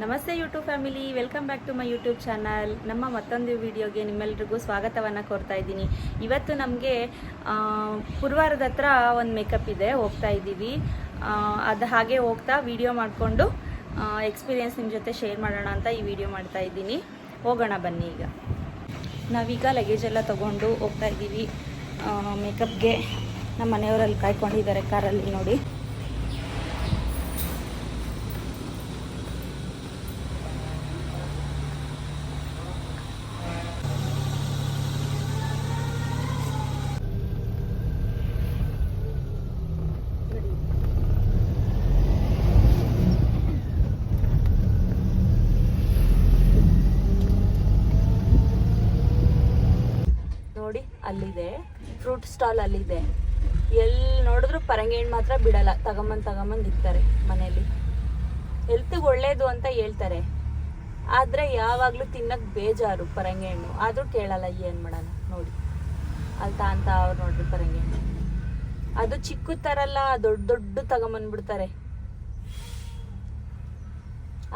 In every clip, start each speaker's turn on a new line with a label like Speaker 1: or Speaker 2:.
Speaker 1: ನಮಸ್ತೆ YouTube family, welcome back to my YouTube channel. ನಮ್ಮ ಮತ್ತೊಂದು ವಿಡಿಯೋಗೆ ನಿಮ್ಮೆಲ್ರಿಗೂ ಸ್ವಾಗತವನ್ನು ಕೋರ್ತಾ ಇದ್ದೀನಿ. ಇವತ್ತು ನಮಗೆ ಪುರವಾರದ ಹತ್ರ ಒಂದು ಮೇಕಪ್ ಇದೆ, ಹೋಗ್ತಾ ಇದ್ದೀವಿ. ಅದು ಹಾಗೆ ಹೋಗ್ತಾ ವಿಡಿಯೋ ಮಾಡಿಕೊಂಡು ಎಕ್ಸ್ಪೀರಿಯೆನ್ಸ್ ನಿಮ್ಮ ಜೊತೆ ಶೇರ್ ಮಾಡೋಣ ಅಂತ ಈ ವಿಡಿಯೋ ಮಾಡ್ತಾ ಇದ್ದೀನಿ. ಹೋಗೋಣ ಬನ್ನಿ. ಈಗ ನಾವೀಗ ಲಗೇಜ್ ಎಲ್ಲ ತೊಗೊಂಡು ಹೋಗ್ತಾ ಇದ್ದೀವಿ ಮೇಕಪ್ಗೆ. ನಮ್ಮ ಮನೆಯವರಲ್ಲಿ ಕಾಯ್ಕೊಂಡಿದ್ದಾರೆ ಕಾರಲ್ಲಿ ನೋಡಿ. ನೋಡಿ ಅಲ್ಲಿದೆ ಫ್ರೂಟ್ ಸ್ಟಾಲ್, ಅಲ್ಲಿದೆ. ಎಲ್ಲಿ ನೋಡಿದ್ರು ಪರಂಗಿ ಹಣ್ಣು ಮಾತ್ರ ಬಿಡಲ್ಲ, ತಗೊಂಬಂದು ಇರ್ತಾರೆ ಮನೆಯಲ್ಲಿ. ಹೆಲ್ತ್ಗೆ ಒಳ್ಳೇದು ಅಂತ ಹೇಳ್ತಾರೆ, ಆದರೆ ಯಾವಾಗಲೂ ತಿನ್ನಕ್ಕೆ ಬೇಜಾರು ಪರಂಗಿ ಹಣ್ಣು. ಆದರೂ ಕೇಳಲ್ಲ, ಏನು ಮಾಡೋಣ. ನೋಡಿ ಅಲ್ತಾ ಅಂತ ಅವ್ರು ನೋಡ್ರಿ ಪರಂಗಿ ಹಣ್ಣು. ಅದು ಚಿಕ್ಕ ತರಲ್ಲ, ದೊಡ್ಡ ತಗೊಂಬಂದ್ಬಿಡ್ತಾರೆ.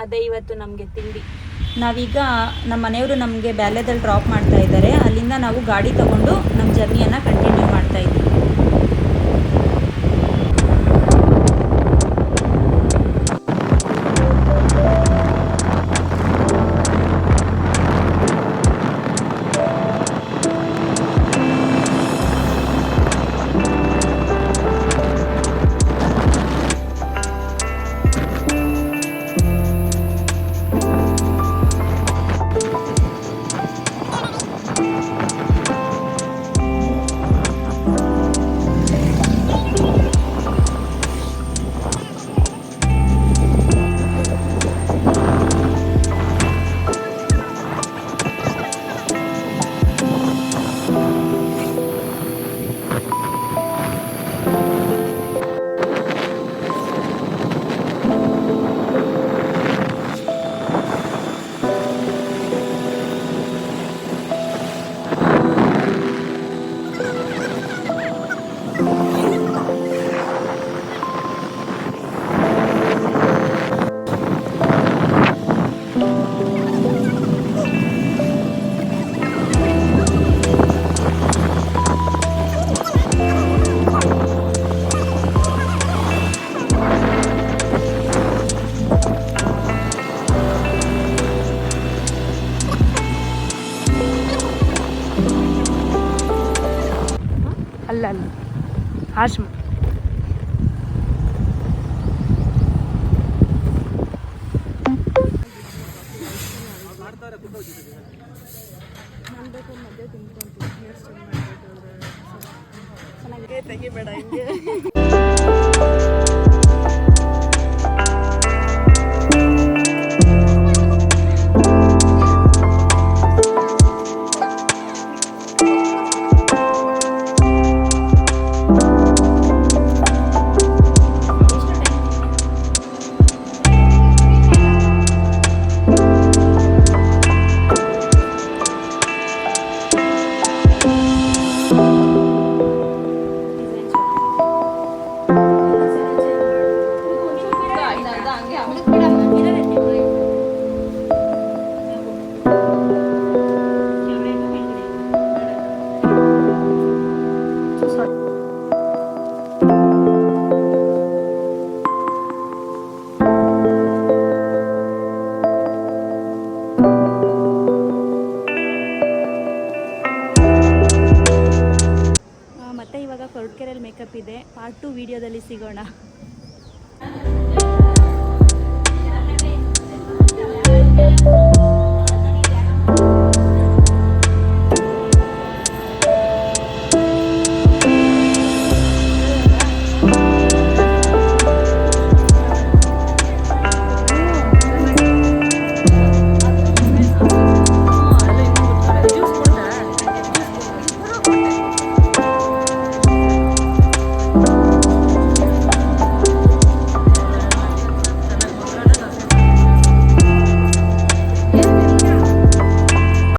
Speaker 1: ಅದೇ ಇವತ್ತು ನಮಗೆ ತಿಂಡಿ. ನಾವೀಗ ನಮ್ಮ ಮನೆಯವರು ನಮಗೆ ಬ್ಯಾಲ್ಯದಲ್ಲಿ ಡ್ರಾಪ್ ಮಾಡ್ತಾ ಇದ್ದಾರೆ. ಅಲ್ಲಿಂದ ನಾವು ಗಾಡಿ ತಗೊಂಡು ನಮ್ಮ ಜರ್ನಿಯನ್ನು ಕಂಟಿನ್ಯೂ ಮಾಡ್ತಾ ಇದ್ದೀವಿ. ಅಲ್ಲ ಹಾಶ್ಮ ಚೆನ್ನಾಗಿ ತೆಗಿಬೇಡ ಹಿಂಗೆ. ಮತ್ತೆ ಇವಾಗ ಕೊರಟಗೆರೆಯಲ್ಲಿ ಮೇಕಪ್ ಇದೆ. ಪಾರ್ಟ್ 2 ವಿಡಿಯೋದಲ್ಲಿ ಸಿಗೋಣ.